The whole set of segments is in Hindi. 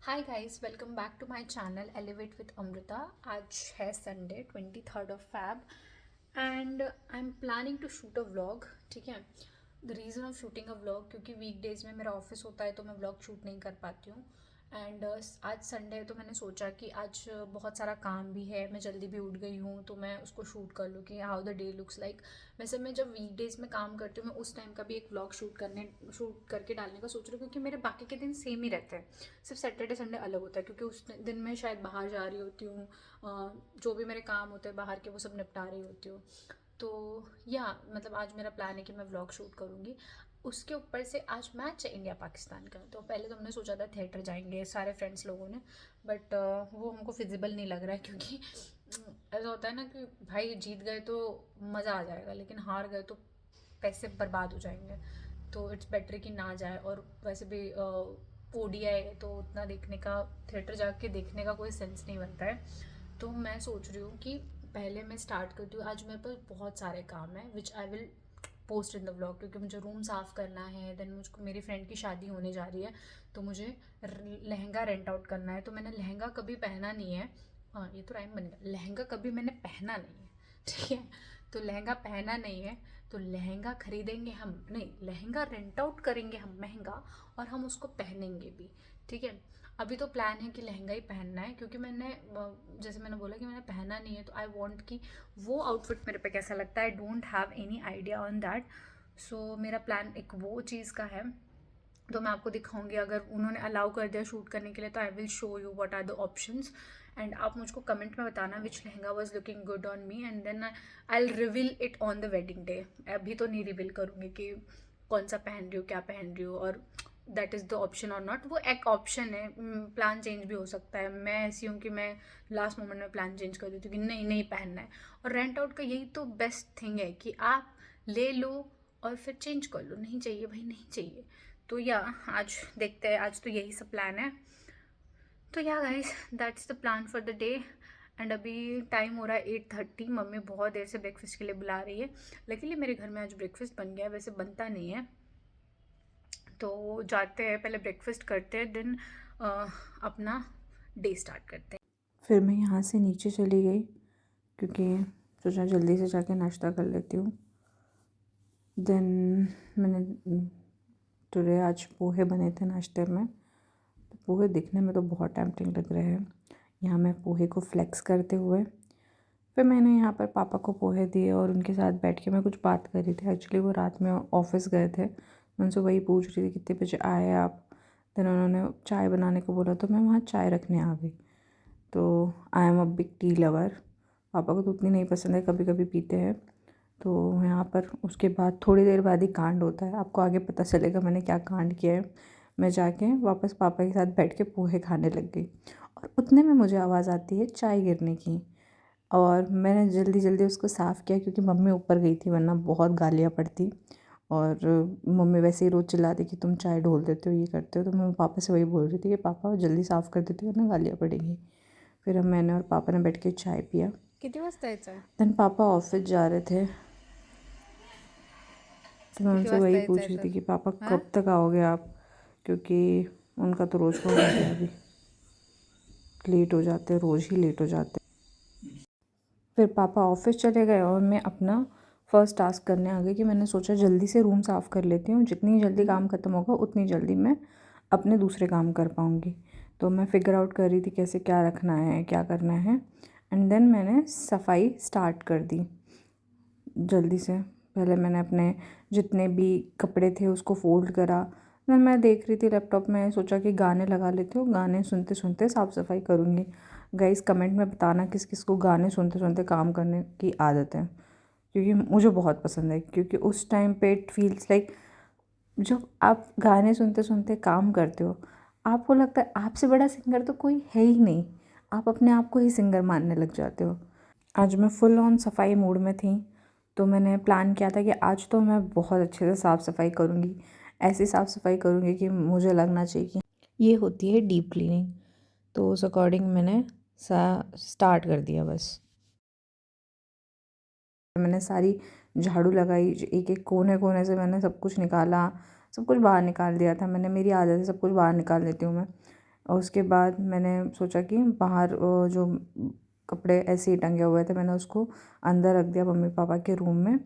Hi guys, welcome back to my channel Elevate with Amrita. आज है Sunday 23rd of Feb and I am planning to shoot a vlog. ठीक है, the reason of shooting a vlog क्योंकि वीकडेज में मेरा ऑफिस होता है तो मैं व्लॉग शूट नहीं कर पाती हूँ। एंड आज संडे है तो मैंने सोचा कि आज बहुत सारा काम भी है, मैं जल्दी भी उठ गई हूँ तो मैं उसको शूट कर लूँ कि how the day looks like. वैसे मैं जब वीकडेज में काम करती हूँ मैं उस टाइम का भी एक व्लॉग शूट करके डालने का सोच रही हूँ, क्योंकि मेरे बाकी के दिन सेम ही रहते हैं। सिर्फ सैटरडे संडे अलग होता है क्योंकि उस दिन मैं शायद बाहर जा रही होती हूँ। जो भी मेरे काम होते हैं बाहर के वो सब निपटा रही होती हूँ। तो या मतलब आज मेरा प्लान है कि मैं व्लॉग शूट करूँगी। उसके ऊपर से आज मैच है इंडिया पाकिस्तान का, तो पहले तो हमने सोचा था थिएटर जाएंगे सारे फ्रेंड्स लोगों ने, बट वो हमको फिजिबल नहीं लग रहा है क्योंकि ऐसा होता है ना कि भाई जीत गए तो मज़ा आ जाएगा लेकिन हार गए तो पैसे बर्बाद हो जाएंगे। तो इट्स बेटर कि ना जाए, और वैसे भी ओडीआई है तो उतना देखने का, थिएटर जाके देखने का कोई सेंस नहीं बनता है। तो मैं सोच रही हूँ कि पहले मैं स्टार्ट करती हूँ। आज मेरे पास बहुत सारे काम हैं which I will post in the vlog, क्योंकि मुझे रूम साफ़ करना है, देन मुझको मेरी फ्रेंड की शादी होने जा रही है तो मुझे लहंगा रेंट आउट करना है। तो मैंने लहंगा कभी पहना नहीं है। हाँ, ये तो राइम बन गया, लहंगा कभी मैंने पहना नहीं है। ठीक है, तो लहंगा पहना नहीं है तो लहंगा खरीदेंगे हम, नहीं लहंगा रेंट आउट करेंगे हम महंगा, और हम उसको पहनेंगे भी। ठीक है, अभी तो प्लान है कि लहंगा ही पहनना है क्योंकि मैंने जैसे मैंने बोला कि मैंने पहना नहीं है तो आई वांट कि वो आउटफिट मेरे पे कैसा लगता है। I don't have any idea on that. So मेरा प्लान एक वो चीज़ का है, तो मैं आपको दिखाऊंगी। अगर उन्होंने अलाउ कर दिया शूट करने के लिए तो I will show you what are the options. And आप मुझको कमेंट में बताना which lehenga was looking good on me, and then I will reveal it on the wedding day. अभी तो नहीं रिवील करूँगी कि कौन सा पहन रही हूँ, क्या पहन रही हूँ, और दैट इज़ द ऑप्शन और नॉट। वो एक ऑप्शन है, प्लान चेंज भी हो सकता है। मैं ऐसी हूँ कि मैं लास्ट मोमेंट में प्लान चेंज कर देती हूँ कि नहीं नहीं पहनना है। और रेंट आउट का यही तो बेस्ट थिंग है कि आप ले लो और फिर चेंज कर लो, नहीं चाहिए भाई नहीं चाहिए। तो या आज देखते हैं, आज तो यही सब प्लान है। तो या guys, that's the plan for the day. And अभी टाइम हो रहा है 8:30। मम्मी बहुत देर से ब्रेकफास्ट के लिए बुला रही है। लकीली मेरे घर में आज ब्रेकफास्ट बन गया है, वैसे बनता नहीं है। तो जाते हैं, पहले ब्रेकफास्ट करते हैं, देन अपना डे स्टार्ट करते हैं। फिर मैं यहाँ से नीचे चली गई क्योंकि सोचा जल्दी से जाके नाश्ता कर लेती हूँ। देन मैंने टुडे आज पोहे बने थे नाश्ते में। तो पोहे दिखने में तो बहुत टेम्पटिंग लग रहे हैं। यहाँ मैं पोहे को फ्लेक्स करते हुए फिर मैंने यहाँ पर पापा को पोहे दिए और उनके साथ बैठ के मैं कुछ बात कर रही थी। एक्चुअली वो रात में ऑफिस गए थे, मैं उनसे वही पूछ रही थी कितने बजे आए आप। देन उन्होंने चाय बनाने को बोला तो मैं वहाँ चाय रखने आ गई। तो I am a big tea lover. पापा को तो उतनी नहीं पसंद है, कभी कभी पीते हैं। तो यहाँ पर उसके बाद थोड़ी देर बाद ही कांड होता है, आपको आगे पता चलेगा मैंने क्या कांड किया है। मैं जाके वापस पापा के साथ बैठ के पोहे खाने लग गई और उतने में मुझे आवाज़ आती है चाय गिरने की। और मैंने जल्दी जल्दी उसको साफ़ किया क्योंकि मम्मी ऊपर गई थी वरना बहुत गालियाँ पड़ती। और मम्मी वैसे ही रोज़ चिल्लाती कि तुम चाय ढोल देते हो, ये करते हो। तो मैं पापा से वही बोल रही थी कि पापा जल्दी साफ़ कर देती हो वरना गालियाँ पड़ेंगी। फिर हम मैंने और पापा ने बैठ के चाय पिया। किती वाजता यायचं आहे? देन पापा ऑफिस जा रहे थे तो मैं किती उनसे वाजता वही यायचं पूछ आहे रही तर? थी कि पापा हां? कब तक आओगे आप, क्योंकि उनका तो रोज़ का हो गया अभी, लेट हो जाते, रोज़ ही लेट हो जाते। फिर पापा ऑफिस चले गए और मैं अपना फ़र्स्ट टास्क करने आ गई कि मैंने सोचा जल्दी से रूम साफ़ कर लेती हूँ, जितनी जल्दी काम ख़त्म होगा उतनी जल्दी मैं अपने दूसरे काम कर पाऊँगी। तो मैं फ़िगर आउट कर रही थी कैसे क्या रखना है क्या करना है। एंड देन मैंने सफाई स्टार्ट कर दी जल्दी से। पहले मैंने अपने जितने भी कपड़े थे उसको फ़ोल्ड करा। देन मैं देख रही थी लैपटॉप में, सोचा कि गाने लगा लेती हूँ, गाने सुनते सुनते साफ़ सफाई करूँगी। गाइस कमेंट में बताना किस किस को गाने सुनते सुनते काम करने की आदत है, क्योंकि मुझे बहुत पसंद है। क्योंकि उस टाइम पे इट फील्स लाइक जब आप गाने सुनते सुनते काम करते हो आपको लगता है आपसे बड़ा सिंगर तो कोई है ही नहीं, आप अपने आप को ही सिंगर मानने लग जाते हो। आज मैं फुल ऑन सफाई मूड में थी तो मैंने प्लान किया था कि आज तो मैं बहुत अच्छे से साफ़ सफाई करूँगी। ऐसी साफ़ सफाई करूँगी कि मुझे लगना चाहिए कि ये होती है डीप क्लीनिंग। तो उस अकॉर्डिंग मैंने स्टार्ट कर दिया। बस मैंने सारी झाड़ू लगाई, एक एक कोने कोने से मैंने सब कुछ निकाला, सब कुछ बाहर निकाल दिया था मैंने। मेरी आदत है सब कुछ बाहर निकाल देती हूँ मैं। और उसके बाद मैंने सोचा कि बाहर जो कपड़े ऐसे ही टंगे हुए थे मैंने उसको अंदर रख दिया मम्मी पापा के रूम में।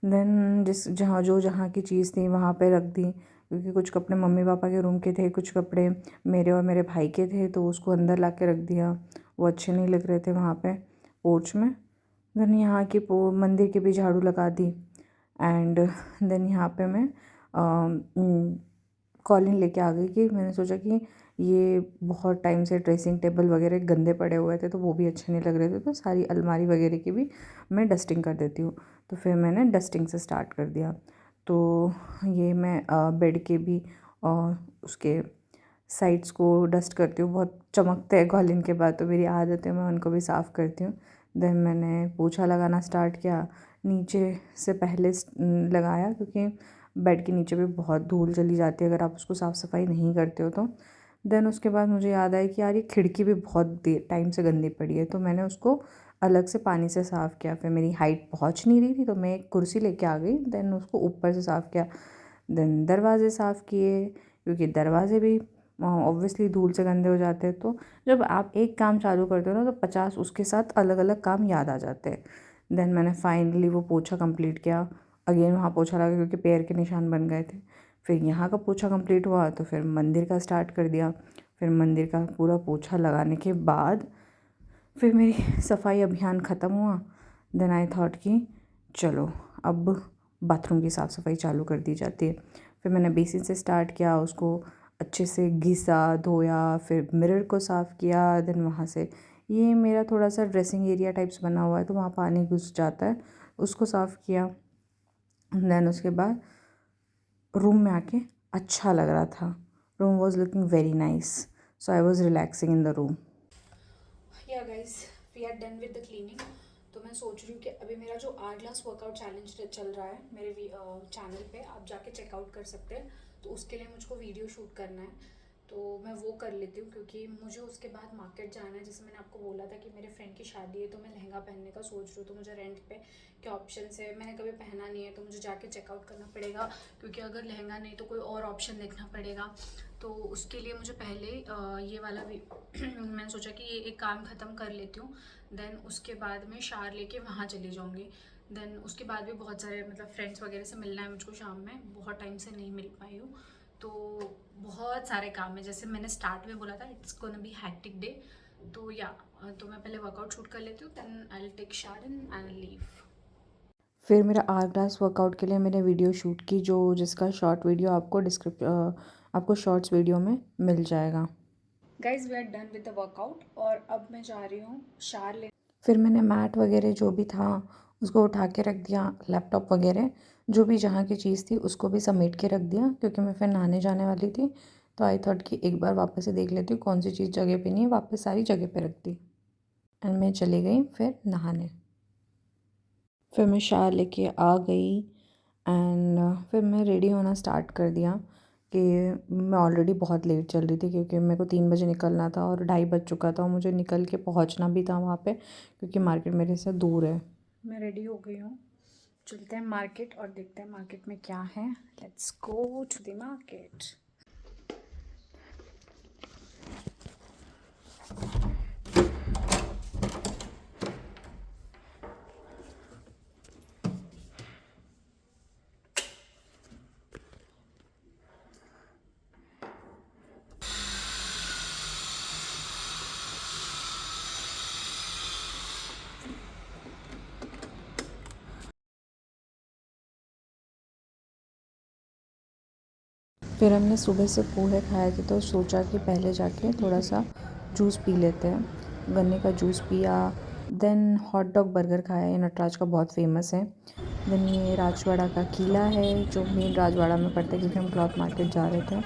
देन जहाँ की चीज़ थी वहाँ पे रख दी, क्योंकि कुछ कपड़े मम्मी पापा के रूम के थे, कुछ कपड़े मेरे और मेरे भाई के थे, तो उसको अंदर ला के रख दिया। वो अच्छे नहीं लग रहे थे वहाँ पे पोर्च में। देन यहाँ की मंदिर की भी झाड़ू लगा दी। एंड देन यहाँ पे मैं कॉलिन लेके आ गई कि मैंने सोचा कि ये बहुत टाइम से ड्रेसिंग टेबल वगैरह गंदे पड़े हुए थे तो वो भी अच्छे नहीं लग रहे थे, तो सारी अलमारी वगैरह की भी मैं डस्टिंग कर देती हूँ। तो फिर मैंने डस्टिंग से स्टार्ट कर दिया। तो ये मैं बेड के भी उसके साइड्स को डस्ट करती हूँ, बहुत चमकते हैं कॉलिन के बाद, तो मेरी आदत है मैं उनको भी साफ़ करती हूँ। देन मैंने पोछा लगाना स्टार्ट किया, नीचे से पहले लगाया, क्योंकि बेड के नीचे भी बहुत धूल चली जाती है अगर आप उसको साफ़ सफाई नहीं करते हो तो। देन उसके बाद मुझे याद आया कि यार ये खिड़की भी बहुत देर टाइम से गंदी पड़ी है, तो मैंने उसको अलग से पानी से साफ़ किया। फिर मेरी हाइट पहुंच नहीं रही थी तो मैं एक कुर्सी लेके आ गई, देन उसको ऊपर से साफ़ किया। देन दरवाजे साफ़ किए, क्योंकि दरवाजे भी ऑब्वियसली धूल से गंदे हो जाते हैं। तो जब आप एक काम चालू करते हो ना तो 50 उसके साथ अलग अलग काम याद आ जाते हैं। देन मैंने फाइनली वो पोछा कंप्लीट किया। अगेन वहाँ पोछा लगा क्योंकि पैर के निशान बन गए थे। फिर यहाँ का पोछा कंप्लीट हुआ तो फिर मंदिर का स्टार्ट कर दिया। फिर मंदिर का पूरा पोछा लगाने के बाद फिर मेरी सफाई अभियान ख़त्म हुआ। देन आई थॉट कि चलो अब बाथरूम की साफ़ सफाई चालू कर दी जाती है। फिर मैंने बेसिन से स्टार्ट किया, उसको अच्छे से घिसा धोया, फिर मिरर को साफ़ किया। देन वहाँ से ये मेरा थोड़ा सा ड्रेसिंग एरिया टाइप्स बना हुआ है तो वहाँ पानी घुस जाता है, उसको साफ़ किया। देन उसके बाद रूम में आके अच्छा लग रहा था, room was looking very nice, so I was relaxing in the room. Yeah guys, we are done with the cleaning. तो मैं सोच रही हूँ कि अभी मेरा जो आर ग्लास वर्कआउट चैलेंज चल रहा है मेरे चैनल पे, आप जाके चेकआउट कर सकते हैं। तो उसके लिए मुझको वीडियो शूट करना है, तो मैं वो कर लेती हूँ, क्योंकि मुझे उसके बाद मार्केट जाना है। जैसे मैंने आपको बोला था कि मेरे फ्रेंड की शादी है तो मैं लहंगा पहनने का सोच रही हूँ, तो मुझे रेंट पे क्या ऑप्शन है, मैंने कभी पहना नहीं है तो मुझे जाके चेकआउट करना पड़ेगा, क्योंकि अगर लहंगा नहीं तो कोई और ऑप्शन देखना पड़ेगा। तो उसके लिए मुझे पहले ये वाला मैंने सोचा कि ये एक काम ख़त्म कर लेती हूँ, देन उसके बाद मैं शार लेके वहाँ चली जाऊँगी। देन उसके बाद भी बहुत सारे मतलब फ्रेंड्स वगैरह से मिलना है मुझको शाम में, बहुत टाइम से नहीं मिल पाई हूँ, तो बहुत सारे काम है। जैसे मैंने स्टार्ट में बोला था it's gonna be hectic day, तो या तो मैं पहले वर्कआउट शूट कर लेती हूँ, then I will take shower and leave. फिर मेरा आर ग्लास वर्कआउट के लिए मैंने वीडियो शूट की, जो जिसका शॉर्ट वीडियो आपको शॉर्ट्स वीडियो में मिल जाएगा। Guys we are done with the workout और अब मैं जा रही हूँ शार ले। फिर मैंने मैट वगैरह जो भी था उसको उठा के रख दिया, लैपटॉप वगैरह जो भी जहाँ की चीज़ थी उसको भी समेट के रख दिया, क्योंकि मैं फिर नहाने जाने वाली थी। तो आई थॉट कि एक बार वापस से देख लेती हूँ कौन सी चीज़ जगह पे नहीं है, वापस सारी जगह पे रख दी। एंड मैं चली गई फिर नहाने। फिर मैं शावर लेके आ गई एंड फिर मैं रेडी होना स्टार्ट कर दिया, कि मैं ऑलरेडी बहुत लेट चल रही थी, क्योंकि मेरे को 3 बजे निकलना था और 2:30 बज चुका था और मुझे निकल के पहुंचना भी था वहाँ पे, क्योंकि मार्केट मेरे से दूर है। मैं रेडी हो गई हूँ, चलते हैं मार्केट और देखते हैं मार्केट में क्या है। Let's go to the market. फिर हमने सुबह से पोहे खाए थे तो सोचा कि पहले जाके थोड़ा सा जूस पी लेते हैं, गन्ने का जूस पिया। देन हॉट डॉग बर्गर खाया, ये नटराज का बहुत फेमस है। देन ये राजवाड़ा का किला है जो मेन राजवाड़ा में पड़ता है, क्योंकि हम क्लॉथ मार्केट जा रहे थे।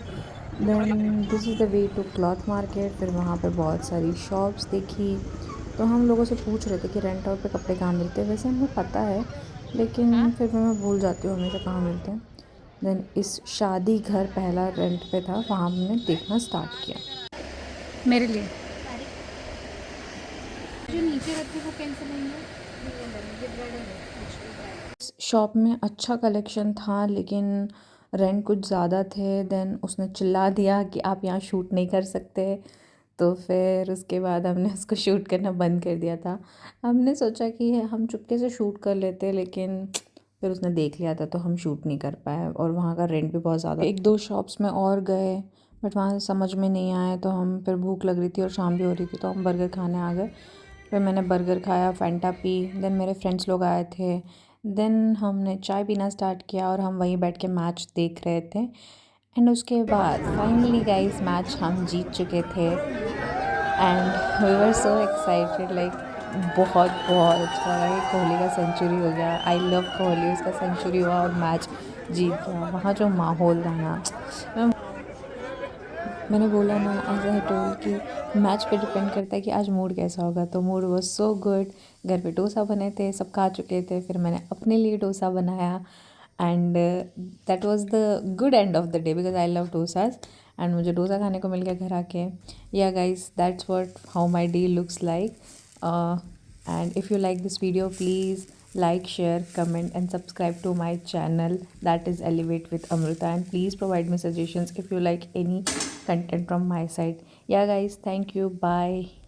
Then this is the way to cloth market. फिर वहाँ पे बहुत सारी शॉप्स देखी, तो हम लोगों से पूछ रहे थे कि रेंट आउट पे कपड़े कहाँ मिलते हैं। वैसे हमें पता है लेकिन फिर मैं भूल जाती हूँ हमेशा कहाँ मिलते हैं। देन इस शादी घर पहला रेंट पे था, वहाँ हमने देखना स्टार्ट किया। मेरे लिए जो नीचे रखी वो कैंसिल होंगे। इस शॉप में अच्छा कलेक्शन था, लेकिन रेंट कुछ ज़्यादा थे। देन उसने चिल्ला दिया कि आप यहाँ शूट नहीं कर सकते। तो फिर उसके बाद हमने उसको शूट करना बंद कर दिया था। हमने सोचा कि हम चुपके से शूट कर लेते, लेकिन फिर उसने देख लिया था तो हम शूट नहीं कर पाए। और वहाँ का रेंट भी बहुत ज़्यादा। एक दो शॉप्स में और गए बट वहाँ से समझ में नहीं आया, तो हम फिर भूख लग रही थी और शाम भी हो रही थी, तो हम बर्गर खाने आ गए। फिर मैंने बर्गर खाया, फैंटा पी। देन मेरे फ्रेंड्स लोग आए थे। देन हमने चाय पीना स्टार्ट किया और हम वहीं बैठ के मैच देख रहे थे। एंड उसके बाद फाइनली गाइस मैच हम जीत चुके थे and we were so excited, like बहुत बहुत अच्छा लगा कि कोहली का सेंचुरी हो गया। आई लव कोहली, उसका सेंचुरी हुआ और मैच जीत गया। वहाँ जो माहौल था ना, मैंने बोला ना, एज आई टोल्ड कि मैच पे डिपेंड करता है कि आज मूड कैसा होगा। तो मूड वाज सो गुड। घर पे डोसा बने थे, सब खा चुके थे, फिर मैंने अपने लिए डोसा बनाया and that was the good end of the day because I love dosas. And मुझे डोसा खाने को मिल गया घर आके। या guys, that's what how my day looks like. And if you like this video, please like, share, comment and subscribe to my channel, that is Elevate with Amrita, and please provide me suggestions if you like any content from my side. Yeah guys, thank you, bye.